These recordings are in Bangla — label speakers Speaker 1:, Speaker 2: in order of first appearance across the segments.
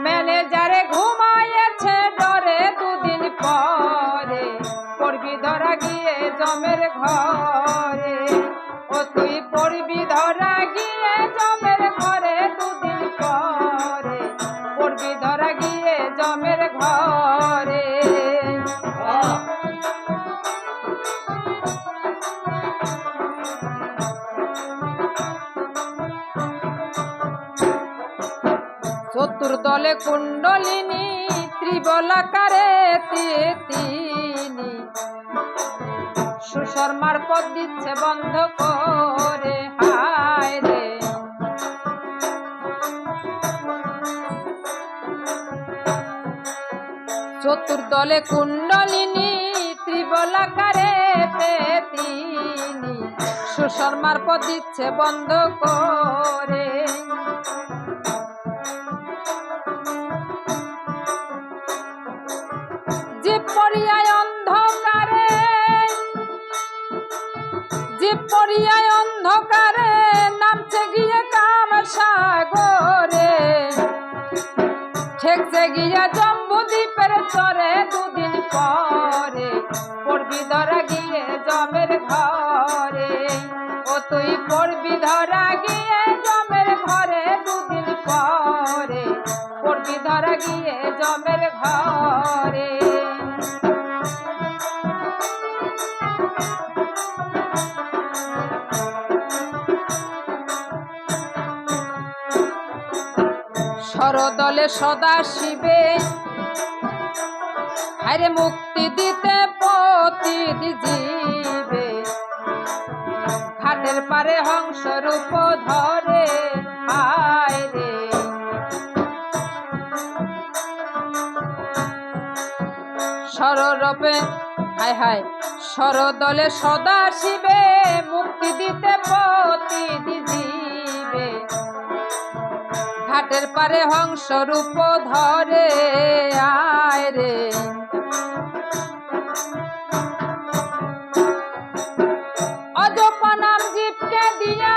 Speaker 1: ম্যানেজারে ঘুমাইয়েছে ডরে দুদিন পরে পড়বি ধরা গিয়ে জমের ঘরে। ও তুই পড়বি ধরা গিয়ে জমের ঘরে দুদিন পরে পড়বি ধরা গিয়ে জমের ঘরে। চতুর্দলে কুণ্ডলিনী ত্রিবলাকারে তিনি সুশর্মার পদ দিচ্ছে বন্ধ করে। হায় রে চতুর্দলে কুণ্ডলিনী ত্রিবলাকারে তিনি সুশর্মার পদ দিচ্ছে বন্ধ করে। জীব পরিয়ায় অন্ধকারে জীব পরিয়ায় অন্ধকারে নামছে গিয়ে কাম সাগরে ঠেকছে গিয়া জম্বুদ্বীপের চরে দুদিন পরে পড়বি ধরা গিয়ে জমের ঘরে। ও তুই পড়বি ধরা গিয়ে জমের ঘরে দুদিন পরে পড়বি ধরা গিয়ে জমের ঘরে। সরদলে সদা শিবে হায়রে মুক্তি দিতে পতি জীবে ঘাটের পারে হংস রূপ ধরে। হায় রে সররূপে হায় হায় সরদলে সদা শিবে মুক্তি দিতে পতি জীবে ঘাটের পারে হংস রূপ ধরে। আয় রে অজপা নাম জীবকে দিয়া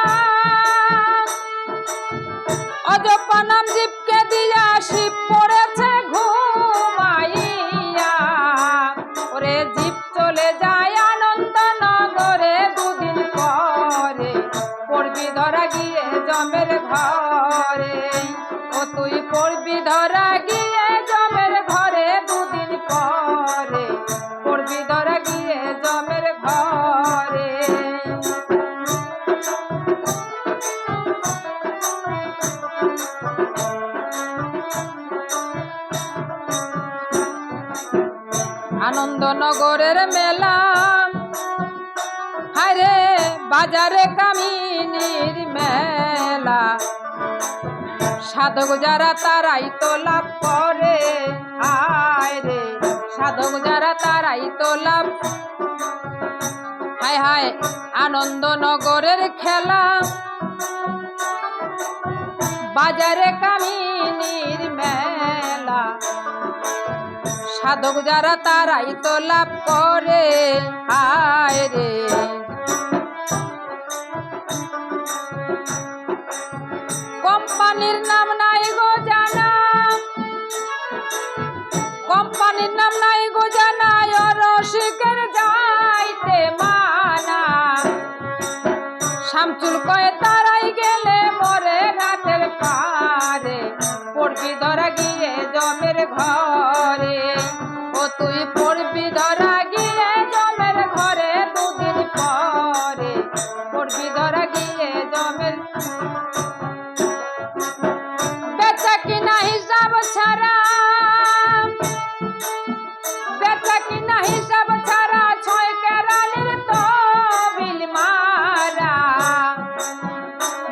Speaker 1: অজপা নাম জীবকে দিয়া শিব পড়েছে ঘুমাইয়া। ওরে জীব চলে যায় আনন্দ নগরে দুদিন পরে পড়বি ধরা গিয়ে জমের ঘরে। ও তুই পড়বি ধরা গিয়ে জমের ঘরে দুদিন পরে পড়বি ধরা গিয়ে জমের ঘরে। আনন্দনগরের মেলা হায়রে বাজারে কামিনীর মেলা সাধক যারা তারাই তো লাভ করে। হায় রে সাধক যারা তারাই তো লাভ। হায় হায় আনন্দনগরের খেলা বাজারে কামিনীর মেলা সাধক যারা তারাই তো লাভ করে। হায় রে কোম্পানির নাম নাই গো জানা কোম্পানির নাম নাই গো জানা রসিকের যাইতে মানা। শামচুল কয়ে তারাই গেলে মরে রাতের পারে পড়বি ধরা গিয়ে জমের ঘরে। ও তুই পড়বি ধরা গিয়ে জমের ঘরে দুদিন পরে পড়বি ধরা গিয়ে জমের। বেচা কিনা হিসাব ছাড়া বেচা কিনা হিসাব ছাড়া ছয় কেরানির তবিল মারা।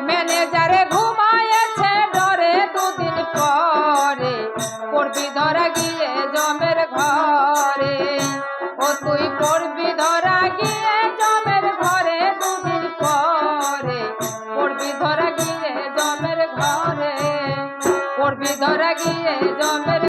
Speaker 1: ম্যানেজারে ঘুমাইয়েছে ডরে দুদিন পরে পড়বি ধরা গিয়ে জমের ঘরে। ও তুই পড়বি ধরা গিয়ে জমের ঘরে দুদিন পরে পড়বি ধরা গিয়ে জমের ঘরে পড়বি ধরা গিয়ে জমের